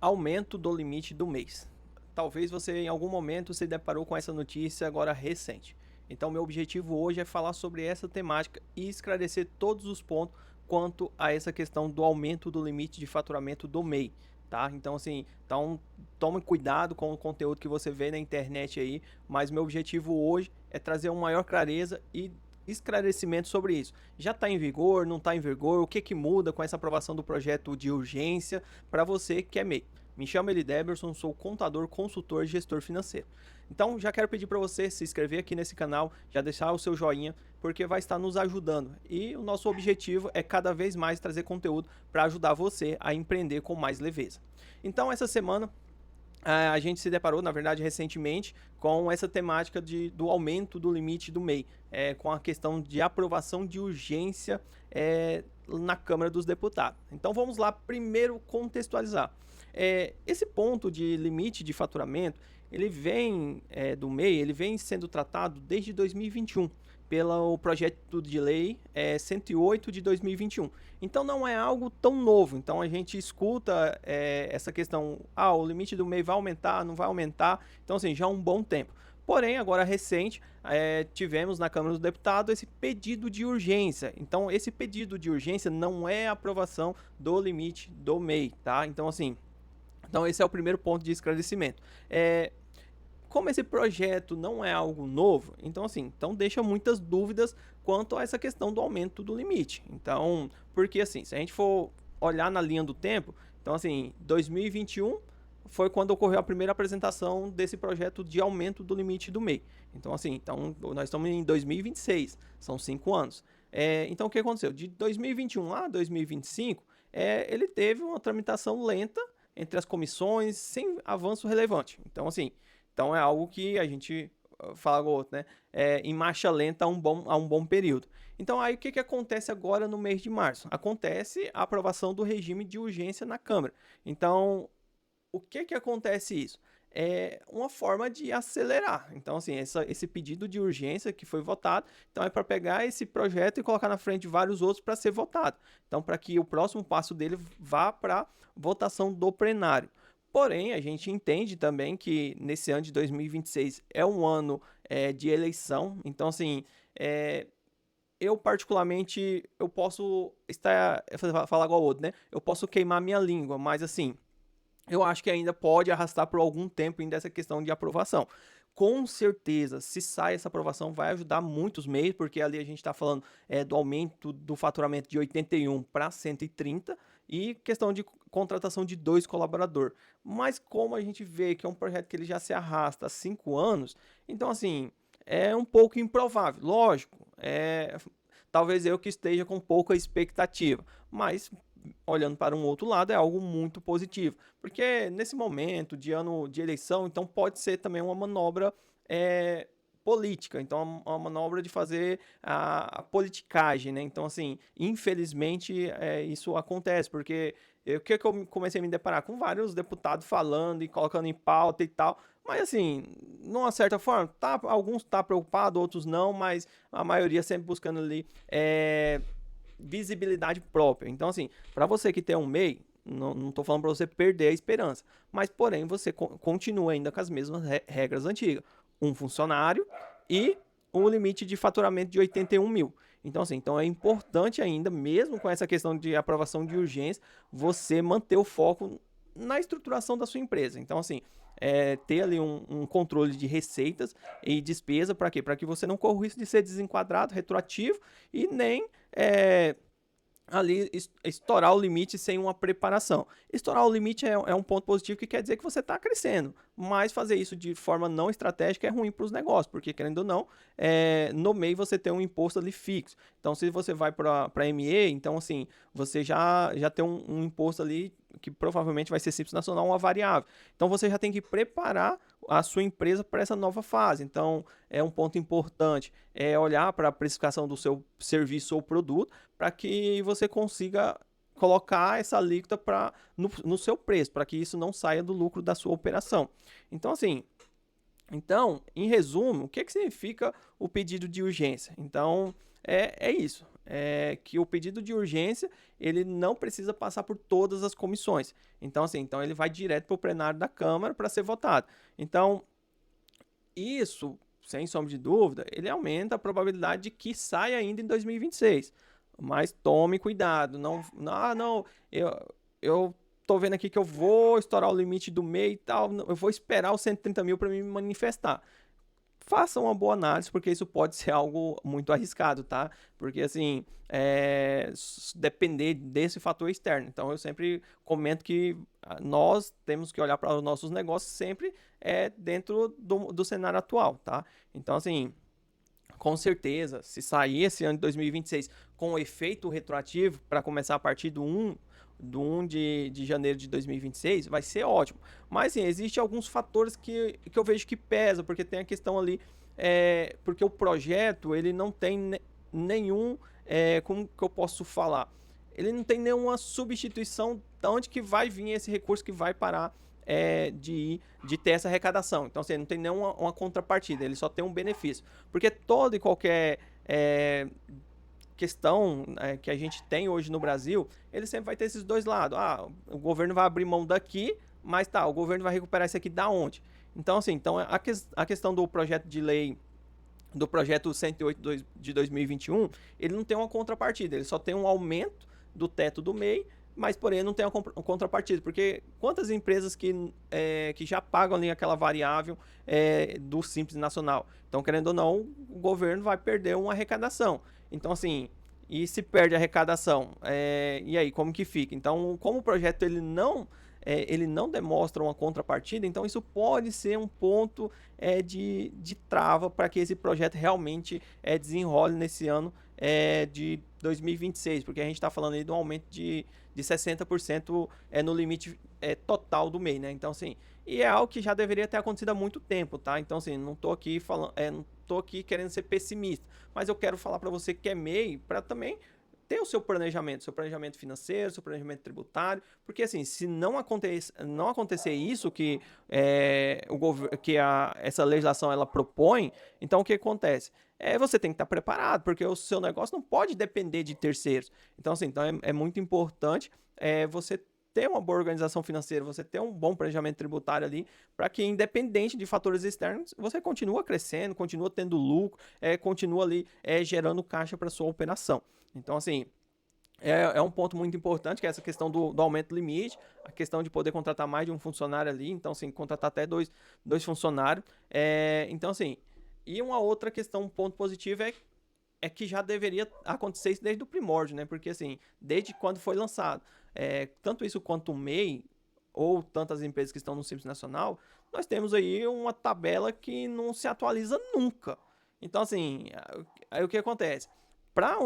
Aumento do limite do mês. Talvez você em algum momento se deparou com essa notícia agora recente. Então, meu objetivo hoje é falar sobre essa temática e esclarecer todos os pontos quanto a essa questão do aumento do limite de faturamento do MEI, tá? Então, assim, tome cuidado com o conteúdo que você vê na internet aí, mas meu objetivo hoje é trazer uma maior clareza e esclarecimento sobre isso. Já está em vigor, não está em vigor? O que que muda com essa aprovação do projeto de urgência para você que é MEI? Me chamo Elideberson, sou contador, consultor e gestor financeiro. Então já quero pedir para você se inscrever aqui nesse canal, já deixar o seu joinha, porque vai estar nos ajudando. E o nosso objetivo é cada vez mais trazer conteúdo para ajudar você a empreender com mais leveza. Então essa semana a gente se deparou, na verdade, recentemente, com essa temática do aumento do limite do MEI, com a questão de aprovação de urgência na Câmara dos Deputados. Então vamos lá, primeiro contextualizar. Esse ponto de limite de faturamento, ele vem do MEI, ele vem sendo tratado desde 2021 pelo projeto de lei 108 de 2021. Então não é algo tão novo. Então a gente escuta essa questão, o limite do MEI vai aumentar, não vai aumentar. Então assim, já há um bom tempo. Porém, agora recente, tivemos na Câmara dos Deputados esse pedido de urgência. Então esse pedido de urgência não é a aprovação do limite do MEI, tá? Então assim, esse é o primeiro ponto de esclarecimento. Como esse projeto não é algo novo, então deixa muitas dúvidas quanto a essa questão do aumento do limite. Então, porque assim, se a gente for olhar na linha do tempo, então assim, 2021 foi quando ocorreu a primeira apresentação desse projeto de aumento do limite do MEI. Então assim, nós estamos em 2026, são 5 anos. Então o que aconteceu? De 2021 a 2025, ele teve uma tramitação lenta entre as comissões, sem avanço relevante. Então assim, é algo que a gente fala com o outro, né? Em marcha lenta há um bom período. Então, aí o que acontece agora no mês de março? Acontece a aprovação do regime de urgência na Câmara. Então, o que acontece isso? É uma forma de acelerar. Então, assim, esse pedido de urgência que foi votado, então é para pegar esse projeto e colocar na frente de vários outros para ser votado. Então, para que o próximo passo dele vá para votação do plenário. Porém, a gente entende também que nesse ano de 2026 é um ano de eleição. Então, assim, eu particularmente, eu posso falar igual ao outro, né? Eu posso queimar minha língua, mas assim, eu acho que ainda pode arrastar por algum tempo ainda essa questão de aprovação. Com certeza, se sai essa aprovação, vai ajudar muitos meios, porque ali a gente está falando do aumento do faturamento de 81 para 130 e questão de contratação de 2 colaboradores. Mas como a gente vê que é um projeto que ele já se arrasta há 5 anos, então assim, é um pouco improvável. Lógico, talvez eu que esteja com pouca expectativa, mas olhando para um outro lado, é algo muito positivo. Porque nesse momento de ano de eleição, então pode ser também uma manobra política. Então, uma manobra de fazer a politicagem, né? Então, assim, infelizmente, isso acontece, porque o que eu comecei a me deparar com vários deputados falando e colocando em pauta e tal, mas assim, numa certa forma, alguns tá preocupados, outros não, mas a maioria sempre buscando ali visibilidade própria. Então, assim, para você que tem um MEI, não estou falando para você perder a esperança, mas porém você continua ainda com as mesmas regras antigas. Um funcionário e um limite de faturamento de 81 mil. Então, assim, é importante ainda, mesmo com essa questão de aprovação de urgência, você manter o foco na estruturação da sua empresa. Então, assim, ter ali um controle de receitas e despesa, para quê? Para que você não corra o risco de ser desenquadrado, retroativo e nem ali estourar o limite sem uma preparação. Estourar o limite é um ponto positivo que quer dizer que você está crescendo, mas fazer isso de forma não estratégica é ruim para os negócios, porque querendo ou não, no MEI você tem um imposto ali fixo. Então se você vai para ME, então assim, você já tem um imposto ali que provavelmente vai ser Simples Nacional, uma variável. Então você já tem que preparar a sua empresa para essa nova fase. Então é um ponto importante, olhar para a precificação do seu serviço ou produto, para que você consiga colocar essa alíquota no seu preço, para que isso não saia do lucro da sua operação. Então, assim, em resumo, o que significa o pedido de urgência? Então, é isso. que o pedido de urgência ele não precisa passar por todas as comissões. Então, assim, então ele vai direto para o plenário da Câmara para ser votado. Então, isso, sem sombra de dúvida, ele aumenta a probabilidade de que saia ainda em 2026. Mas tome cuidado, não, eu tô vendo aqui que eu vou estourar o limite do MEI e tal, eu vou esperar os 130 mil para me manifestar. Faça uma boa análise, porque isso pode ser algo muito arriscado, tá? Porque, assim, depender desse fator externo. Então, eu sempre comento que nós temos que olhar para os nossos negócios sempre dentro do cenário atual, tá? Então, assim, com certeza, se sair esse ano de 2026 com o efeito retroativo para começar a partir do 1 de janeiro de 2026, vai ser ótimo. Mas, sim, existem alguns fatores que eu vejo que pesa, porque tem a questão ali, porque o projeto, ele não tem nenhum, como que eu posso falar? Ele não tem nenhuma substituição de onde que vai vir esse recurso que vai parar de ter essa arrecadação. Então, assim, não tem nenhuma uma contrapartida, ele só tem um benefício. Porque toda e qualquer questão que a gente tem hoje no Brasil, ele sempre vai ter esses dois lados. Ah, o governo vai abrir mão daqui, mas tá, o governo vai recuperar isso aqui da onde? Então, assim, então a questão do projeto de lei, do projeto 108 de 2021, ele não tem uma contrapartida, ele só tem um aumento do teto do MEI, mas porém não tem uma contrapartida, porque quantas empresas que já pagam ali aquela variável do Simples Nacional? Então, querendo ou não, o governo vai perder uma arrecadação. Então, assim, e se perde a arrecadação? E aí, como que fica? Então, como o projeto ele não demonstra uma contrapartida, então isso pode ser um ponto de trava para que esse projeto realmente desenrole nesse ano de 2026, porque a gente está falando aí de um aumento de 60% no limite total do MEI, né? Então, assim, e é algo que já deveria ter acontecido há muito tempo, tá? Então, assim, não tô aqui falando, não tô aqui querendo ser pessimista, mas eu quero falar para você que é MEI para também ter o seu planejamento financeiro, seu planejamento tributário, porque assim, se não acontecer isso que essa legislação ela propõe, então o que acontece? Você tem que estar preparado, porque o seu negócio não pode depender de terceiros. Então, assim, então é muito importante você ter uma boa organização financeira, você ter um bom planejamento tributário ali, para que, independente de fatores externos, você continua crescendo, continua tendo lucro, continua ali gerando caixa para sua operação. Então, assim, é um ponto muito importante, que é essa questão do aumento do limite, a questão de poder contratar mais de um funcionário ali, então, assim, contratar até dois funcionários. Então, assim, e uma outra questão, um ponto positivo é que já deveria acontecer isso desde o primórdio, né? Porque, assim, desde quando foi lançado, tanto isso quanto o MEI, ou tantas empresas que estão no Simples Nacional, nós temos aí uma tabela que não se atualiza nunca. Então, assim, aí o que acontece? Para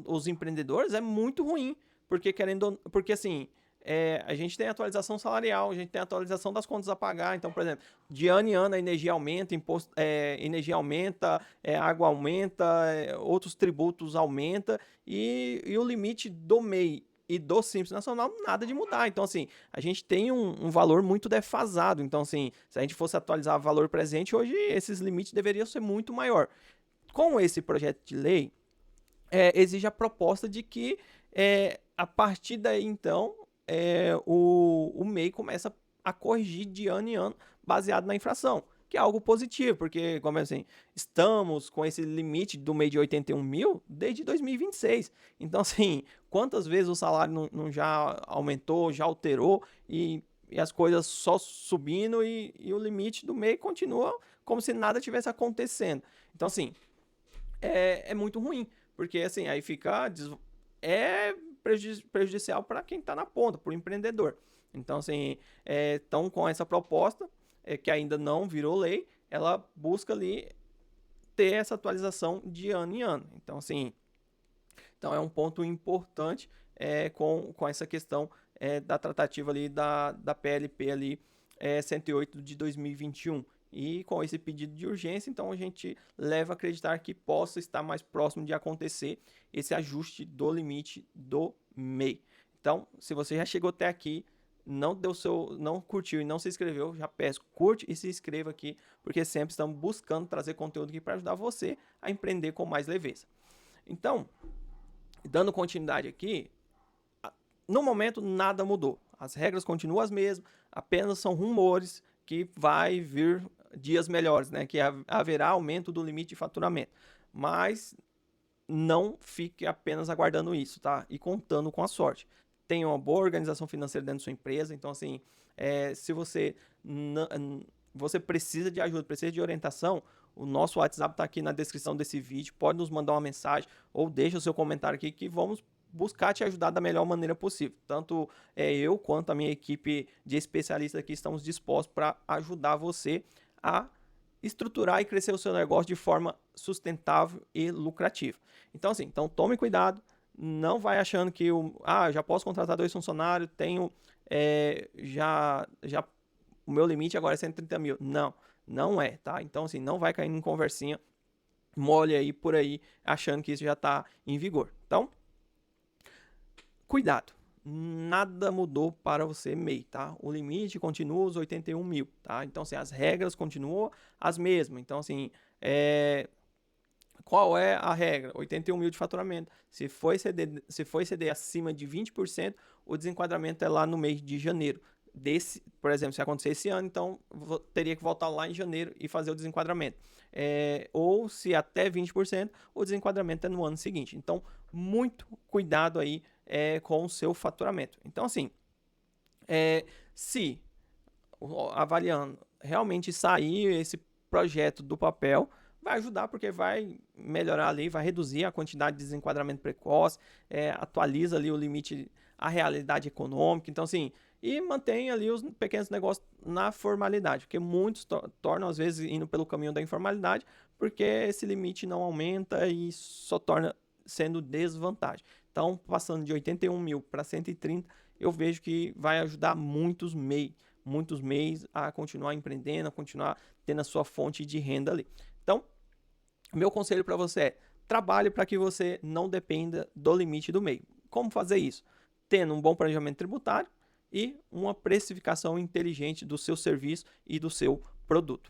os empreendedores é muito ruim, porque assim, a gente tem atualização salarial, a gente tem atualização das contas a pagar. Então, por exemplo, de ano em ano a energia aumenta, energia aumenta, água aumenta, outros tributos aumenta e o limite do MEI e do Simples Nacional nada de mudar. Então, assim, a gente tem um valor muito defasado. Então, assim, se a gente fosse atualizar o valor presente, hoje esses limites deveriam ser muito maior. Com esse projeto de lei, exige a proposta de que a partir daí, então, o MEI começa a corrigir de ano em ano baseado na inflação, que é algo positivo, porque, como assim, estamos com esse limite do MEI de 81 mil desde 2026. Então, assim, quantas vezes o salário não já aumentou, já alterou e as coisas só subindo e o limite do MEI continua como se nada tivesse acontecendo. Então, assim, é muito ruim, porque assim, aí fica prejudicial para quem está na ponta, para o empreendedor. Então, assim, estão com essa proposta, que ainda não virou lei, ela busca ali ter essa atualização de ano em ano. Então, assim, então é um ponto importante com essa questão da tratativa ali da PLP ali 108 de 2021. E com esse pedido de urgência, então a gente leva a acreditar que possa estar mais próximo de acontecer esse ajuste do limite do MEI. Então, se você já chegou até aqui, não curtiu e não se inscreveu, já peço, curte e se inscreva aqui, porque sempre estamos buscando trazer conteúdo aqui para ajudar você a empreender com mais leveza. Então, Dando continuidade aqui, no momento nada mudou. As regras continuam as mesmas, apenas são rumores que vai vir dias melhores, né? Que haverá aumento do limite de faturamento. Mas não fique apenas aguardando isso, tá? E contando com a sorte. Tenha uma boa organização financeira dentro da sua empresa. Então, assim, se você precisa de ajuda, precisa de orientação, o nosso WhatsApp está aqui na descrição desse vídeo. Pode nos mandar uma mensagem ou deixa o seu comentário aqui que vamos buscar te ajudar da melhor maneira possível. Tanto eu quanto a minha equipe de especialistas aqui estamos dispostos para ajudar você a estruturar e crescer o seu negócio de forma sustentável e lucrativa. Então, assim, tome cuidado, não vai achando que já posso contratar 2 funcionários, tenho já o meu limite agora é 130 mil. Não, não é, tá? Então, assim, não vai cair em conversinha mole aí por aí, achando que isso já está em vigor. Então, cuidado. Nada mudou para você, MEI, tá? O limite continua os 81 mil, tá? Então, assim, as regras continuam as mesmas. Então, assim, qual é a regra? 81 mil de faturamento. Se for exceder acima de 20%, o desenquadramento é lá no mês de janeiro. Por exemplo, se acontecer esse ano, então teria que voltar lá em janeiro e fazer o desenquadramento. Ou se até 20%, o desenquadramento é no ano seguinte. Então, muito cuidado aí com o seu faturamento. Então, assim, se avaliando realmente sair esse projeto do papel, vai ajudar porque vai melhorar ali, vai reduzir a quantidade de desenquadramento precoce, atualiza ali o limite, a realidade econômica. Então, assim, e mantém ali os pequenos negócios na formalidade, porque muitos tornam, às vezes, indo pelo caminho da informalidade, porque esse limite não aumenta e só torna sendo desvantagem. Então, passando de 81 mil para 130, eu vejo que vai ajudar muitos MEIs a continuar empreendendo, a continuar tendo a sua fonte de renda ali. Então, meu conselho para você é: trabalhe para que você não dependa do limite do MEI. Como fazer isso? Tendo um bom planejamento tributário e uma precificação inteligente do seu serviço e do seu produto.